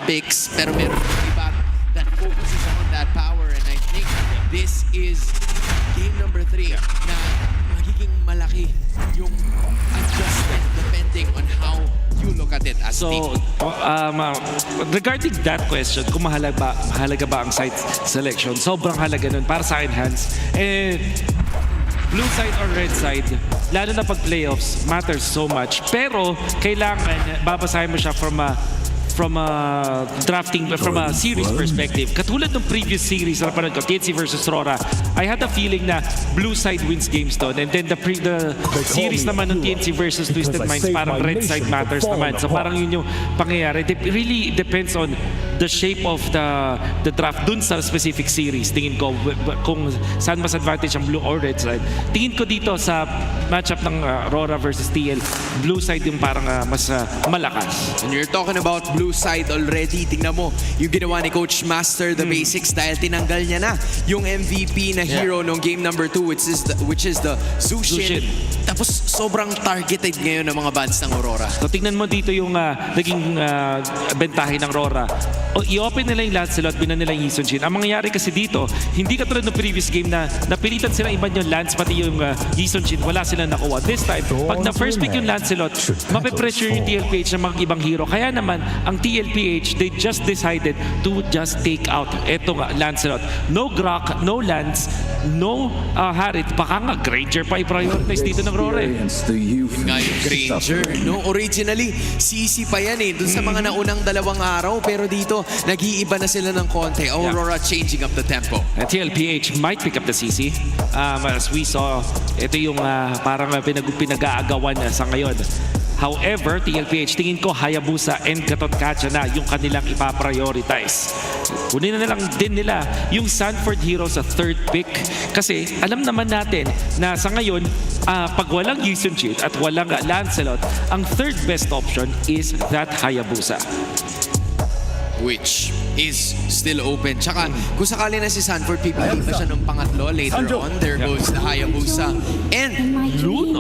picks, pero meron yung iba that focuses on that power. And I think this is game number 3 na magiging malaki yung adjustment depending on how you look at it as So, regarding that question, kung mahalaga ba ang site selection, sobrang halaga nun para sa akin, Hans. And blue side or red side, lalo na pag playoffs, matters so much. Pero, kailangan, babasahin mo siya from a drafting, from a series perspective. Katulad ng previous series na napanood ko, TNC versus Rora, I had a feeling na blue side wins games doon. And then the series naman ng TNC versus Twisted Minds, parang red side matters naman. So parang yun yung pangyayari. It really depends on the shape of the draft dun sa specific series. Tingin ko kung saan mas advantage ang blue or red side. Tingin ko dito sa matchup ng Rora versus TL, blue side yung parang mas malakas. And you're talking about blue side already. Tingnan mo, yung ginawa ni Coach Master, the basics, dahil tinanggal niya na yung MVP na hero nung game number 2, which is the Zushin. Tapos sobrang targeted ngayon ng mga bands ng Aurora. So tingnan mo dito yung naging bentahe ng Rora. I-open nila yung Lancelot, binan nila yung Yisung Jin. Ang mangyayari kasi dito, hindi katulad ng previous game na napilitan sila iban yung Lance, pati yung Yisung Jin, wala silang nakuha. This time, pag na-first pick yung Lancelot, mape-pressure yung TLPH ng mga ibang hero. Kaya naman, ang TLPH, they just decided to just take out etong Lancelot. No Grok, no Lance, no Harit. Baka nga, Granger pa i-prioritize dito ng Rora. Yun nga yung Granger. No? Originally, CC pa yan dun sa mga naunang 2 araw. Pero dito, nag-iiba na sila ng konti. Aurora changing up the tempo. And TLPH might pick up the CC. As we saw, ito yung parang pinag-aagawan sa ngayon. However, TLPH, tingin ko Hayabusa and Gatot Kacha na yung kanilang ipaprioritize. Kunin na lang din nila yung Sanford Hero sa 3rd pick. Kasi alam naman natin na sa ngayon, pag walang Yisung Jin at walang Lancelot, ang 3rd best option is that Hayabusa. Which is still open. Tsaka, kung sakali na si Sanford, pipili pa siya ng pangatlo later on. There goes the Hayabusa. And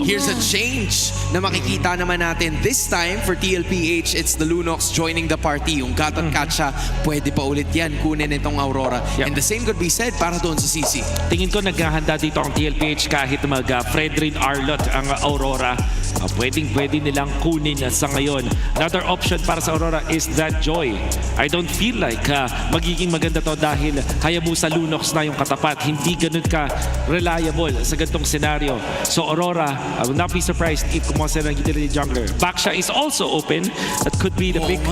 here's a change na makikita naman natin. This time, for TLPH, it's the Lunox joining the party. Yung Gatot Kacha, pwede pa ulit yan kunin itong Aurora. And the same could be said para doon sa CC. Tingin ko naghahanda dito ang TLPH kahit Fredrin Arlot ang Aurora. Pwede nilang kunin sa ngayon. Another option para sa Aurora is that Joy. I don't feel like magiging maganda to dahil Hayabusa Lunox na yung katapat. Hindi ganun ka reliable sa ganitong senaryo. So Aurora, I will not be surprised if kumuha sila ng utility jungler. Baksha is also open. That could be the pick.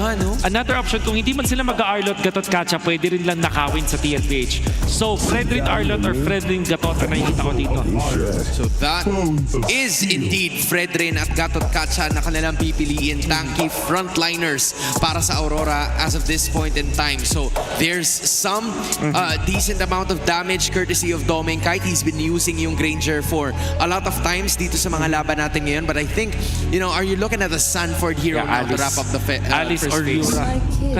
Another option, kung hindi man sila mag-Arlot, Gatot Kacha, pwede rin lang nakawin sa TLPH. So Fredrin Arlot or Fredrin Gatot ang nakikita ko dito. So that is indeed Fredrin at Gatot Kacha na kanilang pipiliin. Tanky frontliners para sa Aurora as of this point in time. So there's some decent amount of damage courtesy of Doming. Kahit he's been using yung Granger for a lot of times dito sa mga laban natin ngayon. But I think, are you looking at the Sanford hero now to wrap up the Alice first or phase? Yura.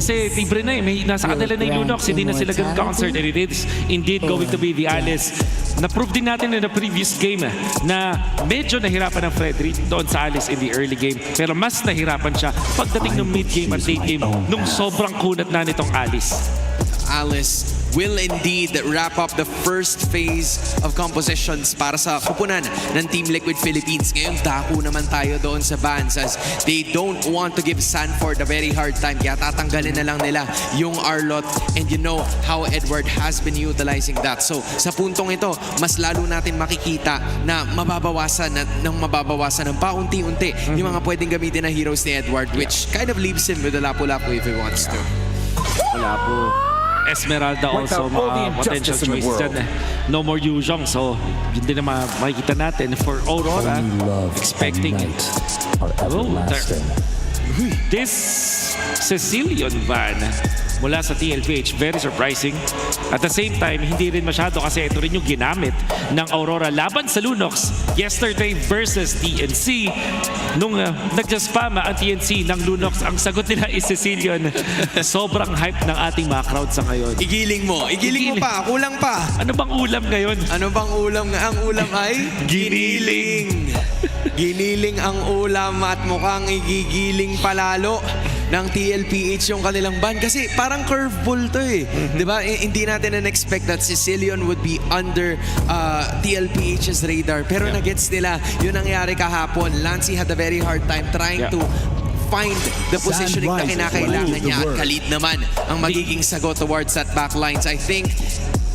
Kasi libre na may nasa kanila na yung Lunox. Hindi na sila ganun concert. And it is indeed going to be the Alice. Na-prove din natin in the previous game na medyo nahirapan ang Frederick doon sa Alice in the early game. Pero mas nahirapan siya pagdating ng mid-game at late game nung sobrang kunat na nitong Alice. Alice will indeed wrap up the first phase of compositions para sa kupunan ng Team Liquid Philippines. Ngayon, dako naman tayo doon sa bans as they don't want to give Sanford a very hard time. Kaya tatanggalin na lang nila yung Arlot. And you know how Edward has been utilizing that. So, sa puntong ito, mas lalo natin makikita na mababawasan ng paunti-unti yung mga pwedeng gamitin na heroes ni Edward, which kind of leaves him with a lapu-lapu if he wants to. Wala po. Esmeralda also potential choice dyan. No more Yuzhong. So, yun din na makikita natin for Aurora. Expecting it. This Sicilian ban mula sa TLPH, very surprising. At the same time, hindi rin masyado kasi ito rin yung ginamit ng Aurora laban sa Lunox yesterday versus TNC. Nung nag-spam ang TNC ng Lunox, ang sagot nila is Sicilian. Sobrang hype ng ating mga crowd sa ngayon. Igiling mo pa, kulang pa. Ano bang ulam ngayon? Ano bang ulam? Ang ulam ay giniling. Giniling ang ulam at mukhang igigiling palalo ng TLPH yung kanilang ban. Kasi parang curveball to eh. Diba? Hindi natin na-expect that Sicilian would be under TLPH's radar. Pero nagets nila, yun nangyari kahapon. Lancy had a very hard time trying to find the positioning na kinakailangan niya. At Khalid naman ang magiging sagot towards that backlines. I think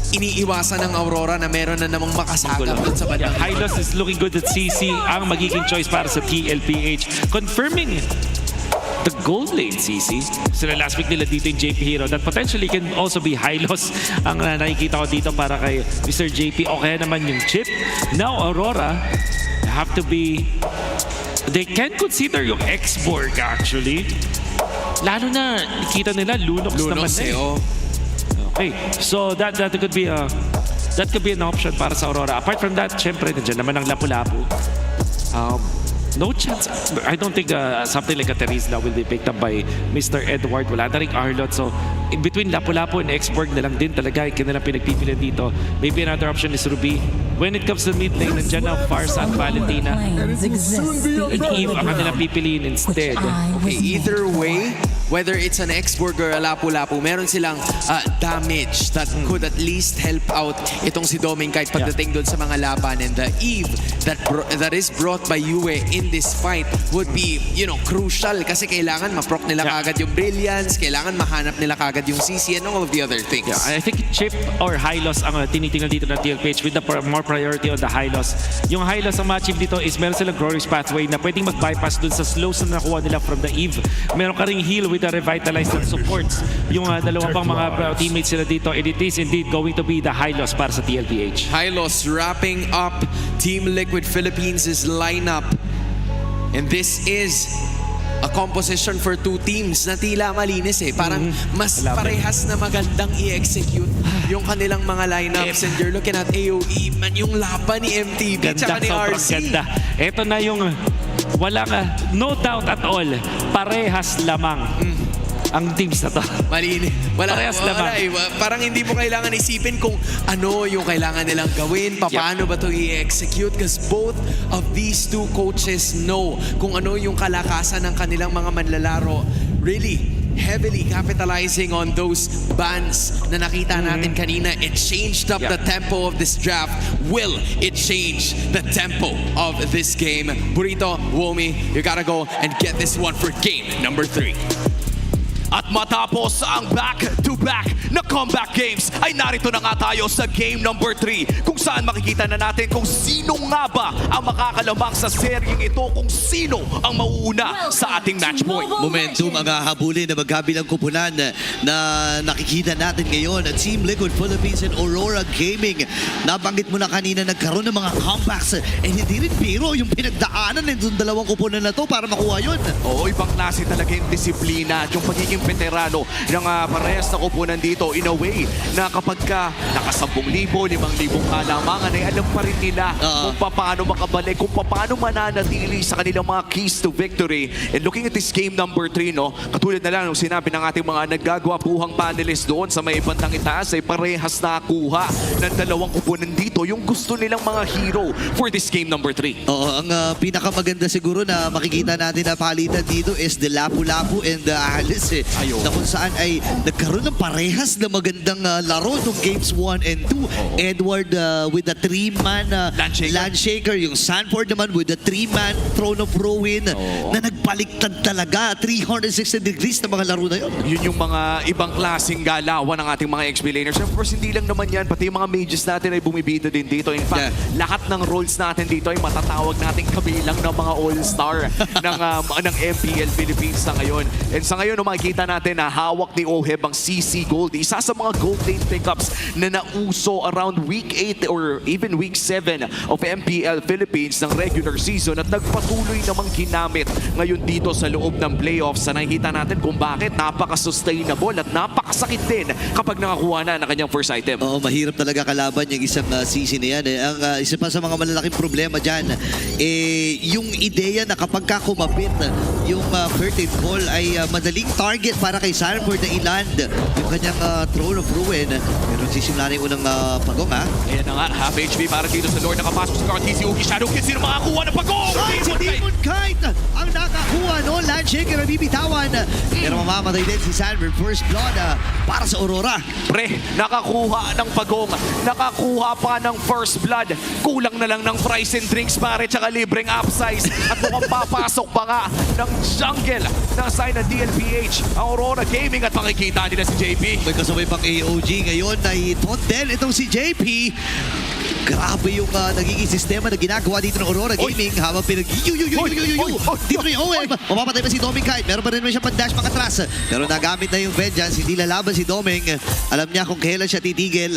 iniiwasan ng Aurora na meron na namang makasagap dun sa bandang. Hylos is looking good at CC. Ang magiging choice para sa TLPH. Confirming the gold lane, CC. Sila last week nila dito yung JP Hero. That potentially can also be Hylos ang nakikita ko dito para kay Mr. JP. O kaya naman yung chip. Now, Aurora have to be... They can consider yung X-Borg actually. Lalo na, nakita nila, Lunox naman eh, oh. Okay, so that could be an option para sa Aurora. Apart from that, syempre nandiyan naman ang Lapu-Lapu. No chance. I don't think something like a Terizla will be picked up by Mr. Edward. Wala na rin Arlot. So, in between Lapu-Lapu and X-Borg na lang din talaga kanilang pinagpipilian dito. Maybe another option is Ruby. When it comes to mid lane, nandiyan na Farsa at Valentina. And Eve ang kanilang pipiliin instead. Okay, either way, whether it's an X-Borg or a Lapu-Lapu, meron silang damage that could at least help out itong si Doming kahit pagdating doon sa mga laban. And the Eve that is brought by Yue in this fight would be, crucial kasi kailangan ma-proc nila kagad yung Brilliance, kailangan mahanap nila kagad yung CC and all of the other things. Yeah, I think Chip or Hylos ang tinitingnan dito ng TLPH with the more priority on the Hylos. Yung Hylos ang ma-achieve dito is meron silang Glorious Pathway na pwedeng mag-bypass dun sa slows na nakuha nila from the Eve. Meron ka ring heal with the Revitalize that supports yung dalawang pang mga teammates sila dito. And it is indeed going to be the Hylos para sa TLPH. Hylos wrapping up Team Liquid Philippines' lineup. And this is a composition for two teams na tila malinis eh. Parang mas parehas na magandang i-execute yung kanilang mga lineups. And you're looking at AOE, man, yung laban ni MTV tsaka ni RC. Ganda. Ito na yung walang, no doubt at all, parehas lamang ang teams na to. Malinis. Parehas lamang. Parang hindi mo kailangan isipin kung ano yung kailangan nilang gawin, paano ba ito i-execute, because both of these two coaches know kung ano yung kalakasan ng kanilang mga manlalaro. Really heavily capitalizing on those bans na nakita natin kanina. It changed up the tempo of this draft. Will it change the tempo of this game? Burrito, Womi, you gotta go and get this one for game number 3. At matapos ang back-to-back na comeback games, ay narito na nga tayo sa game number 3, kung saan makikita na natin kung sino nga ba ang makakalamang sa seryeng ito, kung sino ang mauuna sa ating match point. Momentum ang hahabulin na magkabilang kupunan na nakikita natin ngayon. Team Liquid Philippines and Aurora Gaming. Nabanggit mo na kanina, nagkaroon ng mga comebacks. Hindi rin biro yung pinagdaanan ng dalawang kupunan na to para makuha yun. Oo, ibang klase talaga yung disiplina at yung pagiging veterano ng parehas na kupunan dito, in a way na kapag ka naka 10,000, 5,000 kalamangan ay alam pa rin nila kung paano makabalik, kung paano mananatili sa kanilang mga keys to victory. And looking at this game number 3, katulad na lang ng sinabi ng ating mga naggagwapuhang panelists doon sa may bandang itaas, ay parehas nakuha ng dalawang kupunan dito yung gusto nilang mga hero for this game number 3. Oo, ang pinakamaganda siguro na makikita natin na palitan dito is the Lapu-Lapu and the Alice. Na kung saan ay nagkaroon ng parehas na magandang laro nung games 1 and 2. Edward with the 3-man Landshaker. Yung Sanford naman with the 3-man Throne of Ruin na nagbaliktad talaga. 360 degrees na mga laro na yun. Yun yung mga ibang klaseng galawan ng ating mga XP laners. Of course, hindi lang naman yan. Pati yung mga mages natin ay bumibida din dito. In fact, lahat ng roles natin dito ay matatawag nating kabilang ng mga all-star ng MPL Philippines sa ngayon. And sa ngayon, makikita natin na hawak ni Oheb ang CC Gold. Isa sa mga gold lane pickups na nauso around week 8 or even week 7 of MPL Philippines ng regular season at nagpatuloy namang ginamit ngayon ngayon dito sa loob ng playoffs na nakikita natin kung bakit napaka-sustainable at napakasakit din kapag nakakuha na ng kanyang first item. Oo, mahirap talaga kalaban yung isang season na yan. Ang isa pa sa mga malalaking problema dyan, yung ideya na kapag ka kumapit yung curtain call ay madaling target para kay Sanford na iland yung kanyang Throne of Ruin. Pero sisimula na yung unang pagong, ha? Ayan na nga, half HP para dito sa Lord. Nakapasok si Cartesi, Uki, Shadow Kid. Sino makakuha ng pagong? Ay, si Demon Kite ang nakakuha, no? Landshaker na bibitawan. Pero mamamatay din si Sanford. First blood para sa Aurora. Pre, nakakuha ng pagong. Nakakuha pa ng first blood. Kulang na lang ng fries and drinks, pare, tsaka libreng upsize. At mukhang papasok pa nga ng jungle ng side ng DLPH. Ang Aurora Gaming at makikita nila si JP. May kasabay pang AOG ngayon ay Tontel itong si JP. Grabe yung nagiging sistema na ginagawa dito ng Aurora Gaming habang Dito na yung OM. Mapapatay pa si Doming Kite. Meron pa rin naman siya pang-dash pakatras. Pero nagamit na yung vengeance. Hindi lalaban si Doming. Alam niya kung kailan siya titigil.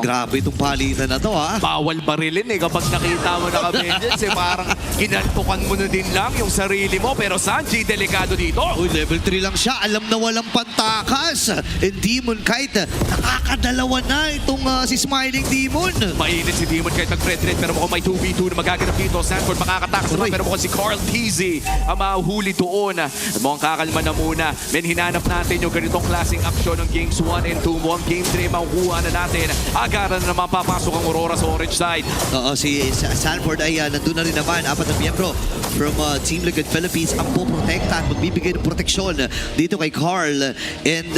Grabe itong palitan na to, ha? Bawal barilin kapag nakita mo na ka-vengeance. Parang inantukan mo na din lang yung sarili mo. Pero Sanji, delikado dito. Uy, level 3 lang siya. Alam na walang pantakas. And Demon Kite, nakakadalawa na itong si Smiling Demon. Mainit si Demon kahit mag-red-red pero mukhang may 2v2 na magaganap dito. Sanford makakatakas naman pero mukhang si Carl Teasy ang mahuhuli doon. At mukhang kakalma na muna. Men, hinanap natin yung ganitong klaseng aksyon ng Games 1 and 2. Mukhang Game 3 makukuha na natin. Agaran na naman papasok ang Aurora sa orange side. Oo, si Sanford ay nandun na rin naman. 4 na miyembro from Team Liquid Philippines ang poprotekta at magbibigay ng proteksyon dito kay Carl. And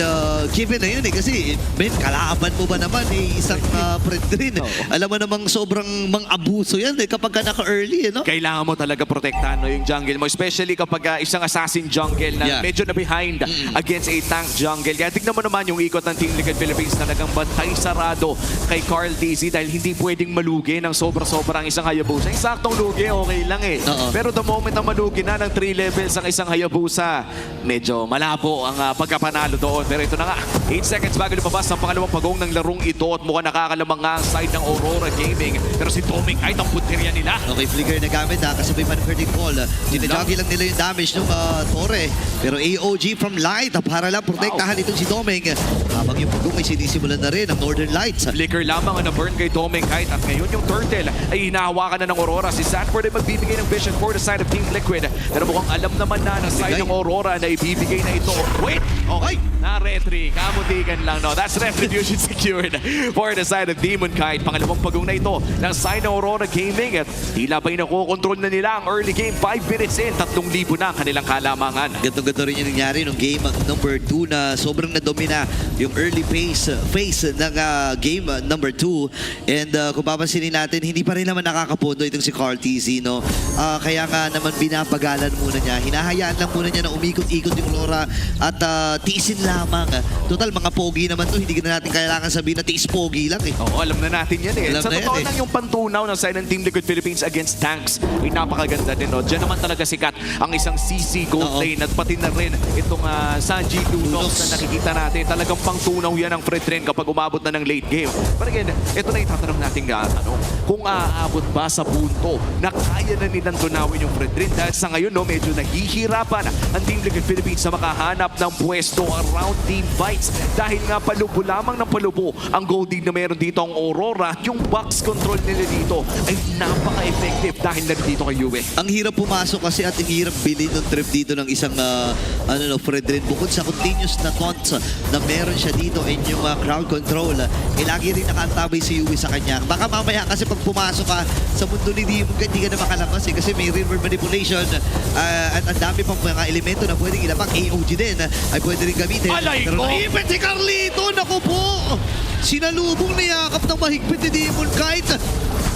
given na yun kasi kalaban mo ba naman isang friend rin. Alam mo namang sobrang mang-abuso yan kapag ka naka-early, no? Kailangan mo talaga protektahan yung jungle mo. Especially kapag isang assassin jungle na medyo na behind against a tank jungle. Kaya tignan mo naman yung ikot ng Team Liquid Philippines talagang bantay sarado kay Carl Teasy dahil hindi pwedeng malugi ng sobra-sobra ang isang Hayabusa. Yung saktong lugi, okay lang eh. Pero the moment na malugi na ng 3 levels ang isang Hayabusa, medyo malabo ang pagkapanalo doon. Pero ito na nga, 8 seconds bago lumabas ang pangalawang pagong ng larong ito at mukhang nakakalamang nga ang side ng Aurora Gaming. Pero si Doming ay ang punteriya nila. Okay, flicker na gamit kasi may curtain call. Dinajagi lang nila yung damage ng Torre. Pero AOG from Light para lang protektahan itong si Doming. Habang yung pagong ay sinisimulan na rin ang Northern Lights. Flicker lamang ang na-burn kay Doming kahit at ngayon yung Turtle ay hinahawakan na ng Aurora. Si Sanford ay magbibigay ng vision for the side of Team Liquid. Pero mukhang alam naman na ng side ng Aurora na ibibigay na ito. Wait! Okay. Na-retry. Kamutikan lang, no? That's retribution secured for the side of Demon Kite. Pangalawang pagong na ito ng side ng Aurora Gaming. At tila ba'y nakokontrol na nila ang early game. 5 minutes in, 3,000 na ang kanilang kalamangan. Ganto-ganto rin yung nangyari nung game number 2 na sobrang nadomina yung early phase ng game number 2. And kung papansinin natin, hindi pa rin naman nakakapondo itong si Carl Teasy, no? Kaya nga naman binapagalan muna niya. Hinahayaan lang muna niya na umikot-ikot yung Aurora at tiisin lamang. Total, mga pogi naman to. Hindi na natin kailangan sabihin na tiis pogi lang eh. Oo, alam na natin yan eh. Alam Sa na totoo yan, lang yung pantunaw ng side ng Team Liquid Philippines against tanks ay napakaganda din. No? Diyan naman talaga sikat ang isang CC gold lane at pati na rin itong Sanji Lunox na nakikita natin. Talagang pangtunaw yan ang Fred Ren kapag umabot na ng late game. But again, ito na yung tatanong natin tanong. Kung aabot ba sa punto na kaya na nilang tunawin yung Fred Ren dahil sa ngayon medyo nahihirapan ang Team Liquid Philippines sa makahanap ng pwesto around team fights dahil nga palubo lamang ng palubo ang gold lead na meron dito ang Aurora. Yung box control nila dito ay napaka-effective dahil nandito kay Yue. Ang hirap pumasok kasi at ang hirap bilhin ng trip dito ng isang Fred Ren. Bukod sa continuous na taunts na meron siya dito in yung crowd control, lagi rin nakaantabay si Yue sa kanya. Baka mamaya kasi pag pumasok ka sa mundo ni Demon, hindi ka na makalabas kasi may river manipulation at ang dami pang mga elemento na pwedeng ilapag. AOG din ay pwede rin gamitin. Alay Pero ko! naipit si Carlito! Naku po! Sinalubong niyakap ng mahigpit ni Demon Kite.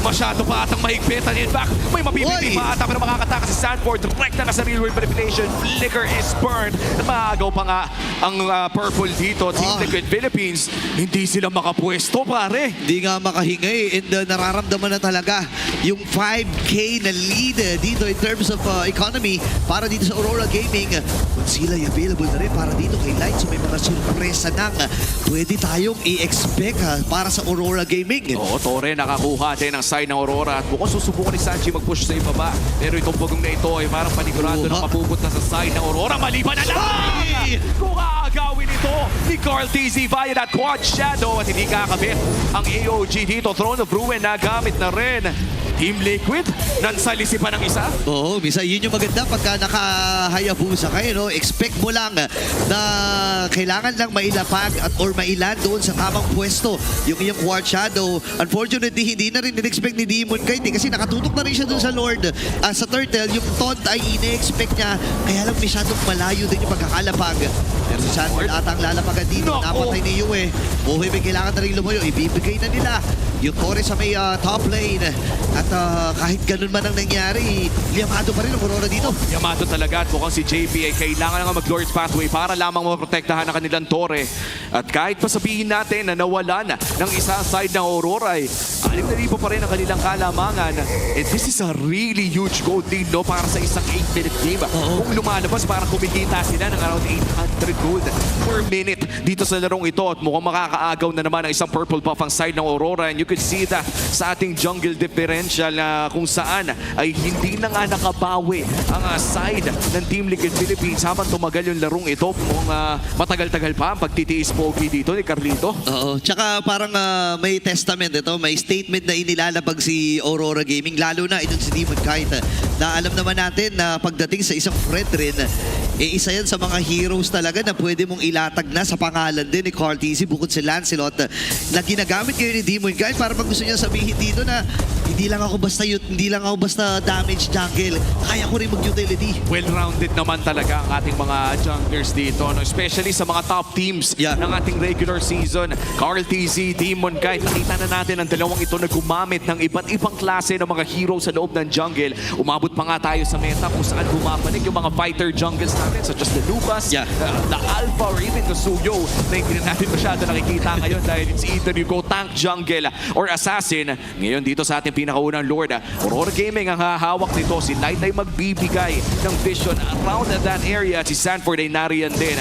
Masyado pa atang mahigpit. And in fact, may mapipili pa ata pero makakataka si Sanford. Rekta na sa real world manipulation. Flicker is burned. At maagaw pa nga ang purple dito. Team Liquid Philippines. Hindi sila makapwesto, pare. Hindi nga makahingay and nararamdaman na talaga yung 5K na lead dito in terms of economy para dito sa Aurora Gaming. Kung sila ay available na rin para dito kay Light, so may mga sorpresa nang pwede tayong i-expect para sa Aurora Gaming. Oo, Torre nakakuha din ang side ng Aurora at mukhang susubukan ni Sanji mag-push sa ibaba. Pero itong pagong na ito ay parang Sigurado na Oha. mapupunta sa side ng Aurora. Maliban na lang! Ay! Kung aagawin ito ni Carl TZ via that quad shadow at hindi kakabit ang AOG dito. Throne of Ruin na gamit na rin. Team Liquid, nansalisi pa ng isa. Oo, misa yun yung maganda pagka nakahayabusa kayo, no? Expect mo lang na kailangan lang mailapag at or mailan doon sa tamang pwesto yung iyong Quad Shadow. Unfortunately, hindi na rin in-expect ni Demon Kite kasi nakatutok na rin siya doon sa Lord. Sa Turtle, yung taunt ay ine-expect niya, kaya lang masyadong malayo din yung pagkakalapag. Pero si Sandward ata ang lalapagan dito. Nako! Napatay ni Yue. Buhay may kailangan na rin lumayo. Ibibigay na nila yung Torres sa may top lane. At kahit ganun man ang nangyari, liyamado pa rin ang Aurora dito. Yamato talaga at mukhang si JP ay kailangan nga mag-Lord's Pathway para lamang maprotektahan ang kanilang Torre. At kahit pa sabihin natin na nawalan ng isa side ng Aurora ay 6,000 pa rin ang kanilang kalamangan. And this is a really huge gold lead, no, para sa isang 8-minute game. Oo. Kung lumalabas para kumikita sila ng around 800 gold per minute dito sa larong ito at mukhang makakaagaw na naman ang isang purple buff ang side ng Aurora. And you could see that sa ating jungle differential na kung saan ay hindi na nga nakabawi ang side ng Team Liquid Philippines habang tumagal yung larong ito. Mukhang matagal-tagal pa ang pagtitiis pogi dito ni Carlito. Oo, tsaka parang may testament ito, may statement na inilalabag si Aurora Gaming, lalo na itong si Demon Kite. Na alam naman natin na pagdating sa isang friend rin, isa yan sa mga heroes talaga na pwede mong ilatag na sa pangalan din ni Carl TZ bukod si Lancelot na ginagamit kayo ni Demon Kite para pag gusto niya sabihin dito na hindi lang ako basta damage jungle, kaya ko rin mag-utility. Well-rounded naman talaga ang ating mga junglers dito, no? Especially sa mga top teams Yeah. ng ating regular season. Carl TZ, Demon Kite, nakita na natin ang dalawang ito na gumamit ng iba't ibang klase ng mga hero sa loob ng jungle. Umabot pa nga tayo sa meta kung saan bumabalik yung mga fighter jungles natin such as the Lucas, Yeah. the Alpha, or even the Suyo na hindi na natin masyado nakikita ngayon dahil it's either you go tank jungle or assassin. Ngayon dito sa ating pinakaunang Lord, Aurora Gaming ang hahawak nito. Si Light ay magbibigay ng vision around that area. Si Sanford ay nariyan din.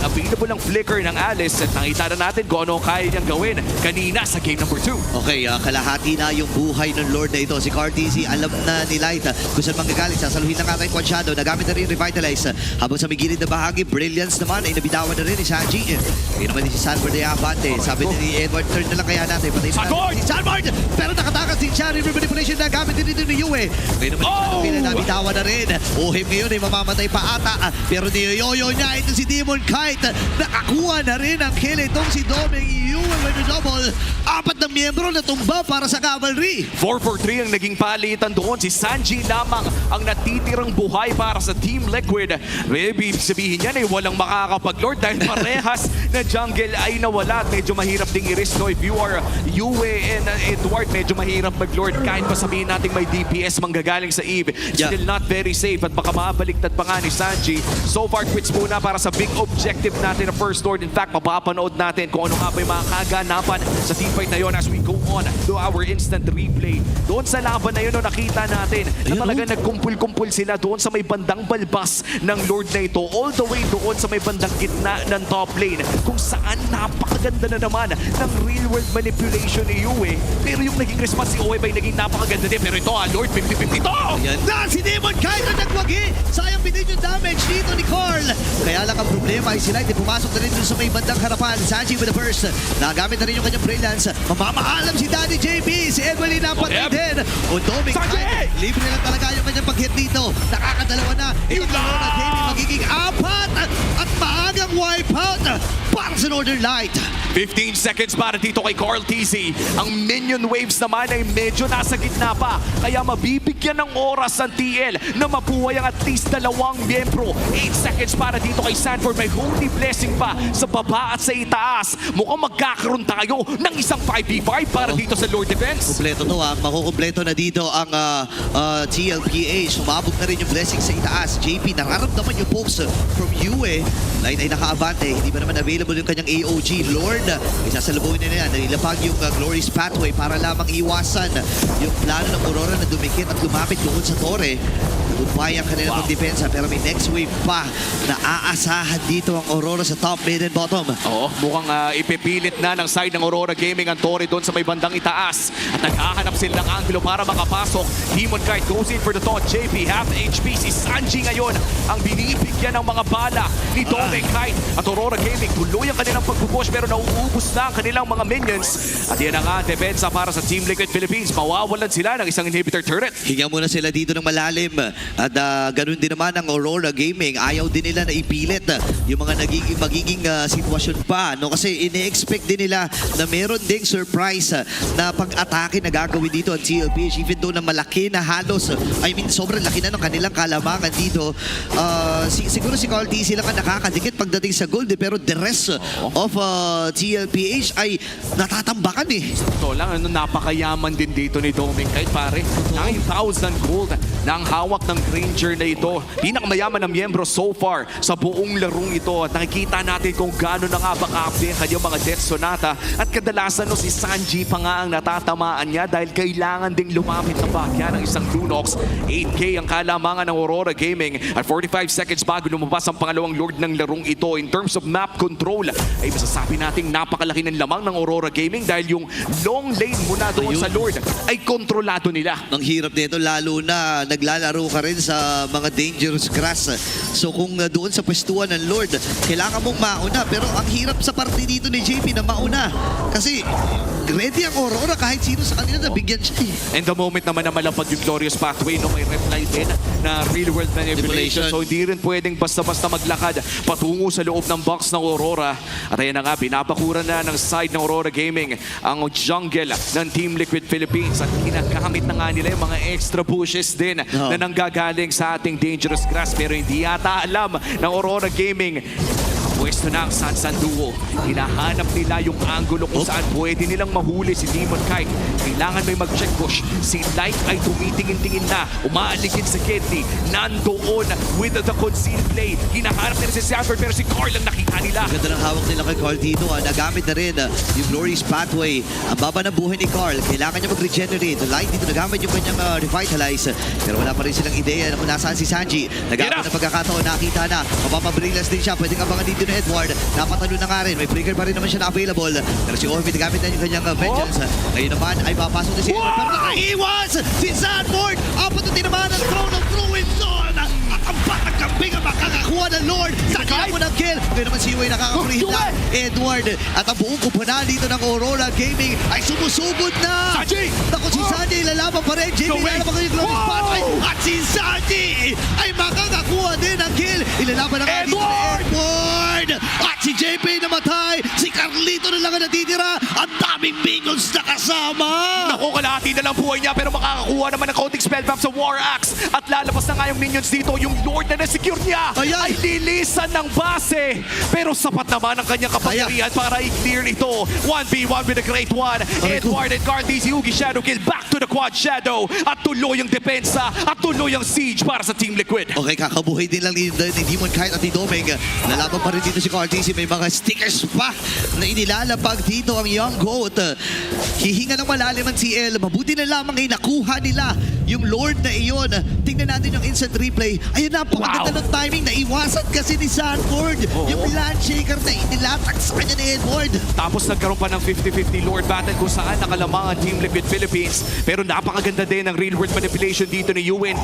Available ang flicker ng Alice at nakita na natin kung ano kaya niyang gawin kanina sa game number 2. Okay, kalahati na yung buhay ng Lord na ito. Si Carl TZ, alam na ni Light kung saan manggagaling. Sasaluhin na nga tayo Quad Shadow. Nagamit na rin Revitalize. Habang sa may gilid na bahagi, Brilliance naman ay nabitawan na rin ni Sanji. Ngayon naman si Sanford ay abante. Sabi ni Edward, turn na lang kaya natin. Patay na Sanford! si Sanford! Pero nakatakas si Chari. Manipulation na gamit din dito ni Yue. Ngayon naman si Sanford na nabitawan na rin. Ohim ngayon ay mamamatay pa ata. Pero niyoyoyo niya ito si Demon Kite. Nakakuha na rin ang kill itong si Doming Yue with the double. 4 na miyembro na tumba para sa Cavalry. 4-4-3 ang naging palitan doon. Si Sanji lamang ang natitirang buhay para sa Team Liquid. Maybe sabihin niyan ay walang makakapag-lord dahil parehas na jungle ay nawala at medyo mahirap ding i-risk. No? If you are Yue and Edward, medyo mahirap mag-lord kahit pa sabihin natin may DPS manggagaling sa Eve. Still not very safe at baka mabaliktad pa nga ni Sanji. So far, quits muna para sa big objective natin na first lord. In fact, mapapanood natin kung ano nga ba yung mga kaganapan sa teamfight na yun as we go on to our instant replay. Doon sa laban na yun, no, nakita natin na talaga nagkumpul-kumpul sila doon sa may bandang balbas ng lord na ito all the way doon sa may bandang gitna ng top lane kung saan napakaganda na naman ng real world manipulation ni Yue. Pero yung naging response si Owe ay naging napakaganda din. Pero ito, Lord, 50-50 to! Yan na si Demon Kite na nagwagi. Sayang din yung damage dito ni Carl. Kaya lang ang problema ay sila hindi pumasok na rin dun sa may bandang harapan. Sanji with the burst. Nagamit na rin yung kanyang brilliance. Mamamaalam si Daddy JB. Si Evelyn na patay din. O Doming Kite. Libre lang talaga yung kanyang pag-hit dito. Nakakadalawa na. Ito na Aurora Gaming magiging 4 at maagang wipeout para sa Northern Light. 15 seconds para dito kay Carl TZ. Ang minion waves naman ay medyo nasa gitna pa. Kaya mabibigyan ng oras ang TL na mabuhay ang at least 2 miyembro. 8 seconds para dito kay Sanford. May holy blessing pa sa baba at sa itaas. Mukhang magkakaroon tayo ng isang 5v5 para dito sa Lord Defense. Kompleto to ha. Makukompleto na dito ang TLPH. Sumabog na rin yung blessing sa itaas. JP, nararamdaman yung pokes from Yue. Light ay nakaabante. Hindi ba naman available yung kanyang AOG. Lord, isasalubungin na niya. Nilapag yung Glory's Pathway para lamang iwasan yung plano ng Aurora na dumikit at lumapit doon sa Torre. Umay ang kanilang pagdepensa pero may next wave pa na aasahan dito ang Aurora sa top, mid, and bottom. Oo, mukhang ipipilit na ng side ng Aurora Gaming ang Tori doon sa may bandang itaas. At naghahanap sila ng angulo para makapasok. Demon Knight goes in for the taunt. JP, half HP. Si Sanji ngayon ang binibigyan ng mga bala ni Demon Knight. At Aurora Gaming tuloy ang kanilang pagpupush pero nauubos na ang kanilang mga minions. At yan ang depensa para sa Team Liquid Philippines. Mawawalan sila ng isang inhibitor turret. Hinga muna sila dito ng malalim. At ganun din naman ang Aurora Gaming. Ayaw din nila na ipilit yung mga magiging sitwasyon pa. No? Kasi ine-expect din nila na meron ding surprise na pag-atake na gagawin dito ang TLPH. Even though na malaki na halos, sobrang laki na ng kanilang kalamangan dito. Siguro si Carl TC lang ang nakakadikit pagdating sa gold. Pero the rest of TLPH ay natatambakan eh. Ito lang, napakayaman din dito ni Doming. Kahit pare, 9,000 gold na ang hawak ng Granger na ito. Pinakamayaman na miyembro so far sa buong larong ito. At nakikita natin kung gaano na nga baka-update ang kanyang mga Death Sonata. At kadalasan si Sanji pa nga ang natatamaan niya dahil kailangan ding lumapit na bakya ng isang Lunox. 8K ang kalamangan ng Aurora Gaming. At 45 seconds bago lumabas ang pangalawang Lord ng larong ito. In terms of map control, ay masasabi nating napakalaki ng lamang ng Aurora Gaming dahil yung long lane muna doon sa Lord ay kontrolado nila. Ang hirap nito lalo na naglalaro ka rin sa mga dangerous grass. So kung doon sa pwestuhan ng Lord, kailangan mong mauna. Pero ang hirap sa parte dito ni JP na mauna. Kasi ready ang Aurora kahit sino sa kanila nabigyan siya eh. And the moment naman na malapag yung Glorious Pathway, no, may reply din na real world manipulation. So hindi rin pwedeng basta-basta maglakad patungo sa loob ng box ng Aurora. At ayan na nga, pinapakuran na ng side ng Aurora Gaming ang jungle ng Team Liquid Philippines. At kinagamit na nga nila yung mga extra pushes din na nanggagaling sa ating dangerous grass. Pero hindi yata alam ng Aurora Gaming pwesto na ang Sansan Duo. Hinahanap nila yung angulo kung saan pwede nilang mahuli si Demon Knight. Kailangan may mag-check push. Si Light ay tumitingin-tingin na. Umaaligin sa Kedli. Nandoon with the concealed play. Hinahanap nila si Sanford pero si Carl ang nakita nila. Ganda ng hawak nila kay Carl dito. Nagamit na rin yung Glorious Pathway. Ang baba ng buhay ni Carl. Kailangan niya mag-regenerate. Light dito nagamit yung kanyang revitalize. Pero wala pa rin silang ideya na kung nasaan si Sanji. Nagamit na pagkakataon. Nakita na. Mapapabrillas din siya. Pwedeng abangan dito ni Edward. Napatalo na nga rin. May breaker pa rin naman siya na available. Pero si Ovi nagamit na yung kanyang vengeance. Ngayon naman ay papasok din si Edward. Pero nakaiwas si Sanford. Patutin naman ang Throne of Ruin Zone. Ang batang kambing ang makakakuha ng Lord. Sa kaya mo ng kill. Ngayon naman si Uwe nakaka-free na. Edward. At ang buong kupunan dito ng Aurora Gaming ay sumusugod na. Sanji! Naku, si Sanji lalaban pa rin. JP lalaban kayo yung Glorious Pathway. At si Sanji ay makakakuha din ng kill. Ilalaban na nga dito ni Edward. At si JP namatay. Si Carlito na lang ang natitira. Ang daming minions na kasama. Naku, kalahati na lang buhay niya pero makakakuha naman ng counting spell bump sa War Axe. At lalabas na nga yung minions dito. Yung Lord na na-secure niya ay lilisan ng base. Pero sapat naman ang kanyang kapangyarihan para i-clear ito. 1v1 with the Great One. Edward and Carthy, Yugi Shadow Kill back to the Quad Shadow. At tuloy ang depensa at tuloy ang siege para sa Team Liquid. Okay, kakabuhay din lang ni Demon Knight at ni Doming. Lalaban pa rin dito si Cartesi. May mga stickers pa na inilalapag dito ang Young Goat. Hihinga ng malalim ang TL. Mabuti na lamang ay nakuha nila yung Lord na iyon. Tingnan natin yung instant replay. Ayun, napakaganda ng timing. Naiwasan kasi ni Sanford. Yung land shaker na inilatag sa kanya ni Edward. Tapos nagkaroon pa ng 50-50 Lord Battle kung saan nakalamang ang Team Liquid Philippines. Pero napakaganda din ng real world manipulation dito ni Ewan.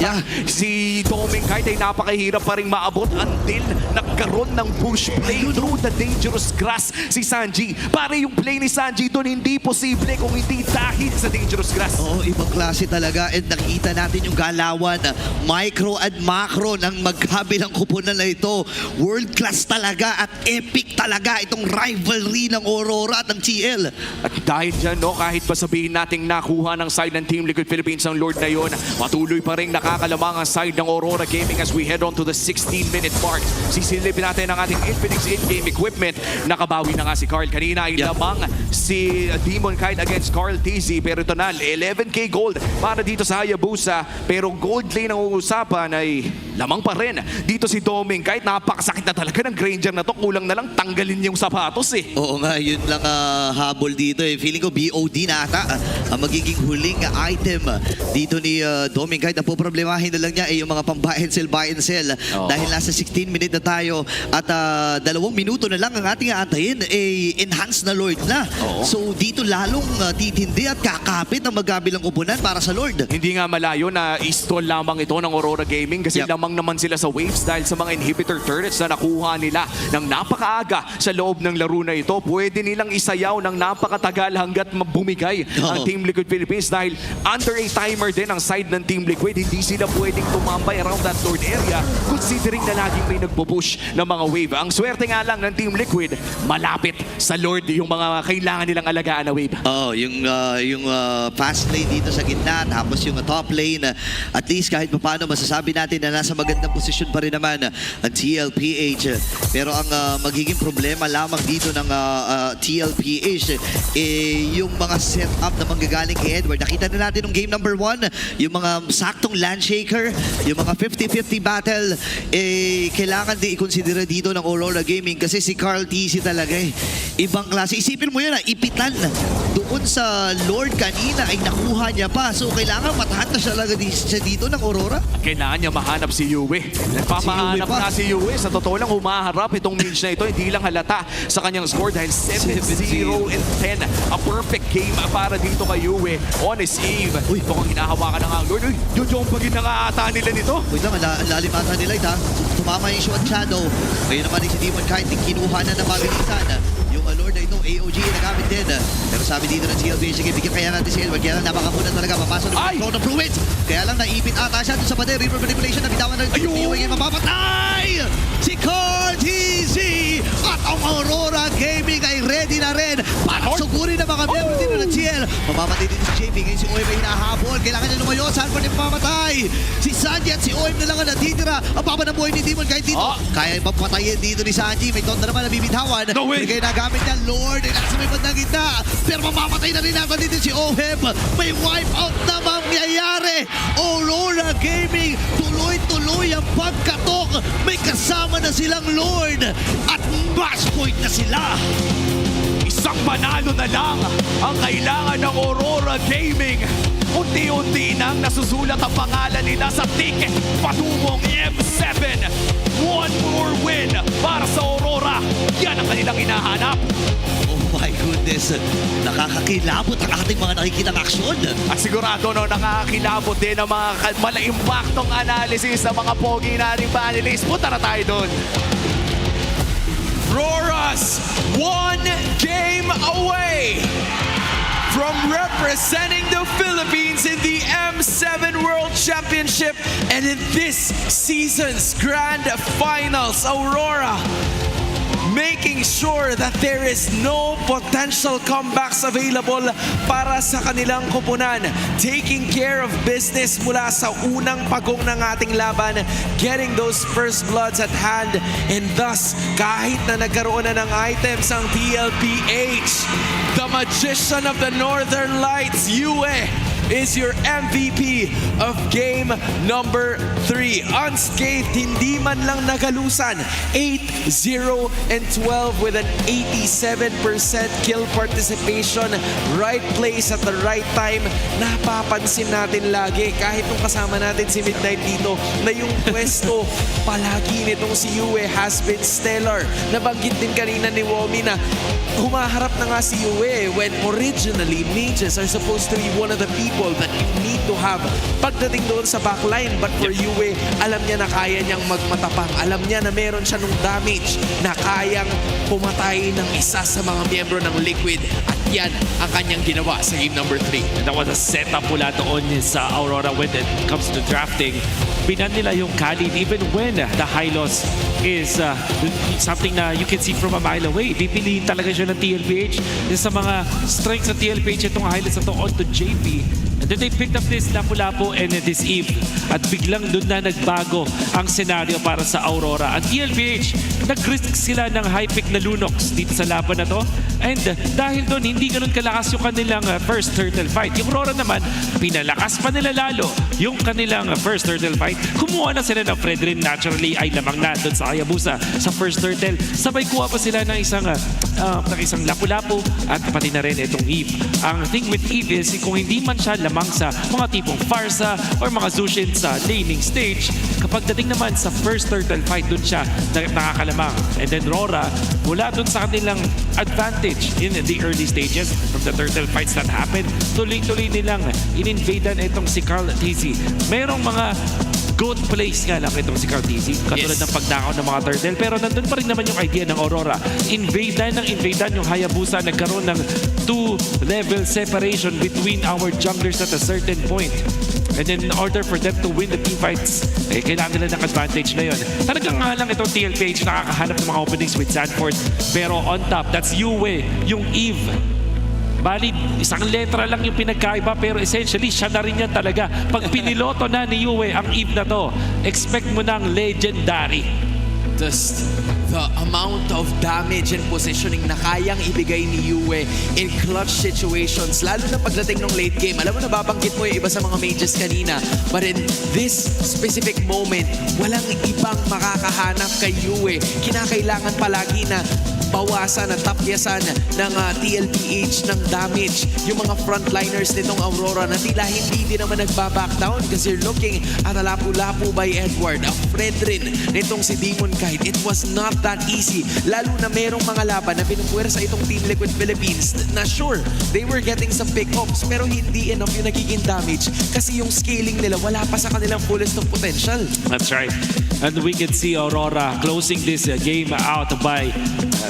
Si Doming kahit ay napakahirap pa rin maabot until nagkaroon ng push play through the dangerous grass si Sanji. Pare yung play ni Sanji doon hindi posible kung hindi dahil sa dangerous grass. Oo, ibang klase talaga. And nakita natin yung galawan, micro at macro ng magkabilang kupunan na ito. World class talaga at epic talaga itong rivalry ng Aurora at ng TL. At dahil dyan, no, kahit pa sabihin nating nakuha ng side ng Team Liquid Philippines ang Lord na yun, patuloy pa rin nakakalamang ang side ng Aurora Gaming as we head on to the 16-minute mark. Sisilipin natin ang ating Infinix in-game equipment. Nakabawi na nga si Carl. Kanina ay lamang si Demon Knight against Carl TZ. Pero ito na, 11k gold para dito sa Hayabusa. Pero gold lane ang uusapan ay lamang pa rin dito si Doming. Kahit napakasakit na talaga ng Granger na to, kulang na lang tanggalin yung sapatos eh. Oo nga, yun lang habol dito eh. Feeling ko BOD na ata ang magiging huling item dito ni Doming. Kahit napoproblemahin na lang niya yung mga pang-buy and sell. Dahil nasa 16 minute na tayo at 2 minuto na lang ang ating aantayin enhanced na Lord na. So dito lalong titindi at kakapit ang magkabilang kupunan para sa Lord. Hindi nga malayo na install lamang ito ng Aurora Gaming kasi lamang naman sila sa waves dahil sa mga inhibitor turrets na nakuha nila ng napakaaga sa loob ng laro na ito. Pwede nilang isayaw ng napakatagal hanggat bumigay ang Team Liquid Philippines dahil under a timer din ang side ng Team Liquid. Hindi sila pwedeng tumambay around that Lord area considering na laging may nagpo-push ng mga wave. Ang swerte nga lang ng Team Liquid, malapit sa Lord yung mga kailangan nilang alagaan na wave. Yung fast lane dito sa gitna, tapos yung top lane, at least kahit paano masasabi natin na nasa magandang posisyon pa rin naman ang TLPH. Pero ang magiging problema lamang dito ng TLPH yung mga setup na manggagaling kay Edward. Nakita na natin ng game number 1, yung mga saktong landshaker, yung mga 50-50 battle, kailangan din i-consider dito ng Aurora Gaming kasi si Carl TC talaga ibang klase. Isipin mo yun ipitan doon sa Lord kanina ay nakuha niya pa. So kailangan matahan na siya dito ng Aurora. Kailangan niya mahanap si Yue. Nagpapahanap Si Yue pa. na si Yue. Sa totoo lang, humaharap itong mage na ito. Hindi lang halata sa kanyang score dahil 7-0 and 10. A perfect game para dito kay Yue. On his eve. Uy, mukhang hinahawakan ng Lord. Uy, jojompagin na nga ata nila nito. Wait lang, lalim ata nila ito. Tumama yung Shot Shadow. Ngayon naman si Demon kahit kinuha na ng mabilisan. Yung Lord na itong AOG nagamit din. Pero sabi dito ng CLB, sige, bigyan kaya natin si Edward. Kaya lang napakapunan talaga. Papasok ng Throne of Fluids. Kaya lang naipit ata siya sa pader. River manipulation na bitawan na rin. Yung mapapatay! Si Cortez! At ang Aurora Gaming ay ready na rin para sugurin ang mga member dito ng GL. Mamamatay din si JP. Ngayon si OM ay hinahabol. Kailangan niya lumayo. Saan pa rin mamamatay? Si Sanji at si OM na lang ang natitira. Ang baba ng buhay ni Demon kahit dito. Kaya papatayin dito ni Sanji. May tonda naman na bibitawan. No way! Kaya nagamit niya Lord. Ay nasa may bandang gitna. Pero mamamatay na rin natin dito si OM. May wipe out na mangyayari. Aurora Gaming tuloy-tuloy ang pagkatok. May kasama na silang Lord. At match point na sila. Isang panalo na lang ang kailangan ng Aurora Gaming. Unti-unti nang nasusulat ang pangalan nila sa ticket patungong M7. One more win para sa Aurora. Yan ang kanilang hinahanap. Oh my goodness. Nakakakilabot ang ating mga nakikitang aksyon. At sigurado nakakakilabot din ang mga mala-impactong analysis ng mga pogi nating panelists. Punta na tayo doon. Aurora's 1 game away from representing the Philippines in the M7 World Championship and in this season's Grand Finals. Aurora making sure that there is no potential comebacks available para sa kanilang kupunan. Taking care of business mula sa unang pagong ng ating laban, getting those first bloods at hand, and thus, kahit na nagkaroon na ng items ang TLPH, the Magician of the Northern Lights, Yue, is your MVP of game number 3. Unscathed, hindi man lang nagalusan. 8-0 and 12 with an 87% kill participation. Right place at the right time. Napapansin natin lagi, kahit nung kasama natin si Midnight dito, na yung pwesto palagi nitong si Yue has been stellar. Nabanggit din kanina ni Womi na humaharap na nga si Yue when originally mages are supposed to be one of the people that you need to have pagdating doon sa backline. But for Yue, alam niya na kaya niyang magmatapang. Alam niya na meron siya nung damage na kayang pumatay ng isa sa mga miyembro ng Liquid. At yan ang kanyang ginawa sa game number 3. And that was a setup mula doon sa Aurora when it comes to drafting. Pinan nila yung Khalid even when the high loss is something na you can see from a mile away. Pipiliin talaga siya ng TLPH. Sa mga strengths sa TLPH itong high loss na to onto JP. And then they picked up this Lapu-Lapu and this Eve. At biglang doon na nagbago ang senaryo para sa Aurora. At ELPH, nag-risk sila ng high-pick na Lunox dito sa laban na to. And dahil doon, hindi ganun kalakas yung kanilang first turtle fight. Yung Aurora naman, pinalakas pa nila lalo yung kanilang first turtle fight. Kumuha na sila ng Fredrin. Naturally, ay lamang na doon sa Hayabusa sa first turtle. Sabay kuha pa sila ng isang Lapu-Lapu at pati na rin itong Eve. Ang thing with Eve is kung hindi man siya lamang sa mga tipong Farsa or mga Zushin sa laning stage, kapag dating naman sa first turtle fight, doon siya nakakalamang. And then Rora, mula doon sa kanilang advantage in the early stages from the turtle fights that happened, tuloy-tuloy nilang in-invadean itong si Carl Tizzy. Merong mga good plays nga lang itong si Carl Tizzy, katulad Yes. ng pagdakaw ng mga turtle, pero nandun pa rin naman yung idea ng Aurora. Invadean yung Hayabusa, nagkaroon ng 2-level separation between our junglers at a certain point. And then in order for them to win the team fights, kailangan nila ng advantage na yun. Talagang nga lang itong TLPH nakakahanap ng mga openings with Sanford. Pero on top, that's Yue, yung Eve. Bali, isang letra lang yung pinagkaiba pero essentially siya na rin yan talaga. Pag piniloto na ni Yue ang Eve na to, expect mo ng legendary. Just the amount of damage and positioning na kayang ibigay ni Yue in clutch situations, lalo na pagdating ng late game. Alam mo, nababanggit mo yung iba sa mga mages kanina, but in this specific moment, walang ibang makakahanap kay Yue. Kinakailangan palagi na bawasan at tapyasan ng TLPH ng damage yung mga frontliners nitong Aurora na tila hindi din naman nagbaback down because you're looking at a Lapu-Lapu by Edward, a Fredrin nitong si Demon Kite. It was not that easy, lalo na merong mga laban na pinupuwersa itong Team Liquid Philippines na sure, they were getting some pick-ups pero hindi enough yung nagiging damage kasi yung scaling nila wala pa sa kanilang fullest of potential. That's right. And we can see Aurora closing this game out by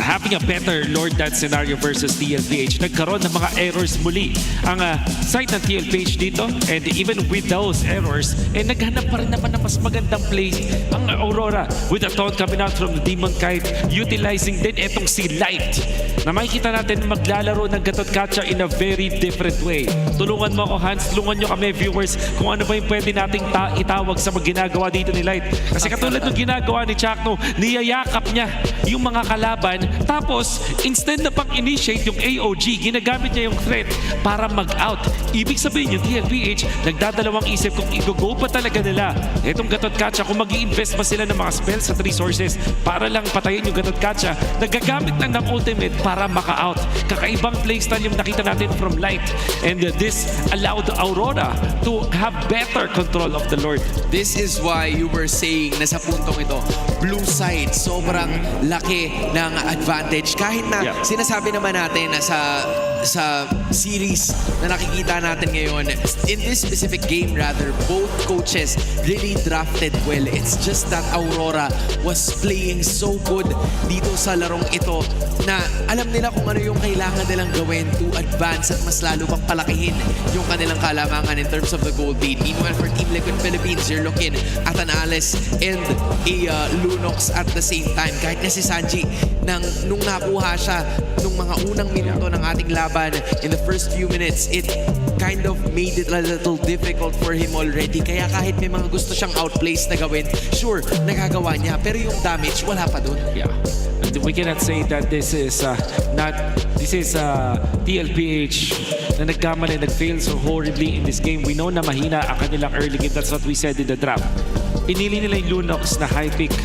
having a better Lord Dance scenario versus TLPH. Nagkaroon ng mga errors muli ang side ng TLPH dito, and even with those errors, naghanap pa rin naman ng mas magandang play ang Aurora with the taunt coming out from the Demon Kite, utilizing din etong si Light na makikita natin maglalaro ng Gatot Kacha in a very different way. Tulungan mo ako, Hans, tulungan nyo kami viewers kung ano ba yung pwede nating itawag sa mga ginagawa dito ni Light. Kasi katulad ng ginagawa ni Chakno, niyayakap niya yung mga kalaban, tapos instead na pang-initiate yung AOG, ginagamit niya yung threat para mag-out. Ibig sabihin yung TLPH, nagdadalawang isip kung i-go pa talaga nila itong Gatot Kacha, kung mag-i-invest ba sila ng mga spells at resources para lang patayin yung Gatot Kacha, nagagamit lang ng ultimate para maka-out. Kakaibang playstyle yung nakita natin from Light, and this allowed Aurora to have better control of the Lord. This is why you were saying na sa puntong ito, blue side, sobrang laki ng advantage. Kahit na sinasabi naman natin na sa series na nakikita natin ngayon, in this specific game rather, both coaches really drafted well. It's just that Aurora was playing so good dito sa larong ito na alam nila kung ano yung kailangan nilang gawin to advance at mas lalo pang palakihin yung kanilang kalamangan in terms of the gold lead. Meanwhile, for Team Liquid Philippines, you're looking at an Alice and a Lunox at the same time. Kahit na si Sanji, nung nakuha siya nung mga unang minuto ng ating laban in the first few minutes, it kind of made it a little difficult for him already. Kaya kahit may mga gusto siyang outplays na gawin, sure, nagagawa niya. Pero yung damage, wala pa dun. Yeah. And we cannot say that this is TLPH na nagkamali, nag-fail so horribly in this game. We know na mahina ang kanilang early game. That's what we said in the draft. Pinili nila yung Lunox na high pick,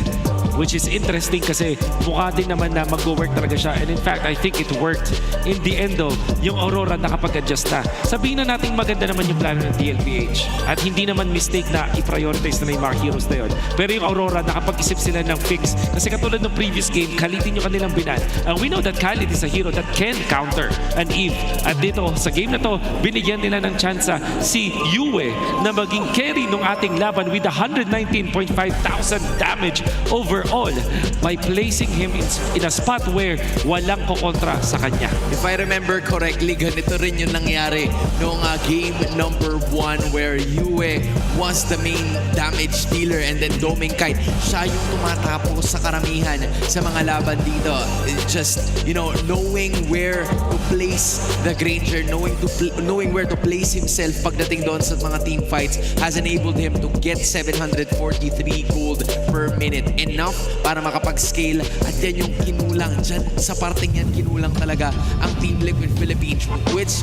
which is interesting kasi mukha din naman na mag-work talaga siya. And in fact, I think it worked. In the end though, yung Aurora nakapag-adjust na. Sabihin na natin maganda naman yung plano ng TLPH. At hindi naman mistake na i-prioritize na yung mga heroes na yun. Pero yung Aurora, nakapag-isip sila ng fix. Kasi katulad ng previous game, Khalid yung kanilang binan. And we know that Khalid is a hero that can counter an Eve. At dito, sa game na to, binigyan nila ng tsansa si Yue na maging carry nung ating laban with 119.5 thousand damage over overall by placing him in a spot where walang kokontra sa kanya. If I remember correctly, ganito rin yung nangyari noong game number 1 where Yue was the main damage dealer and then Doming Kite, siya yung tumatapos sa karamihan sa mga laban dito. Just, knowing where to place the Granger, knowing where to place himself pagdating doon sa mga team fights has enabled him to get 743 gold per minute. Enough para makapag-scale at yan yung kinulang. Dyan sa parteng yan, kinulang talaga ang Team Liquid Philippines, which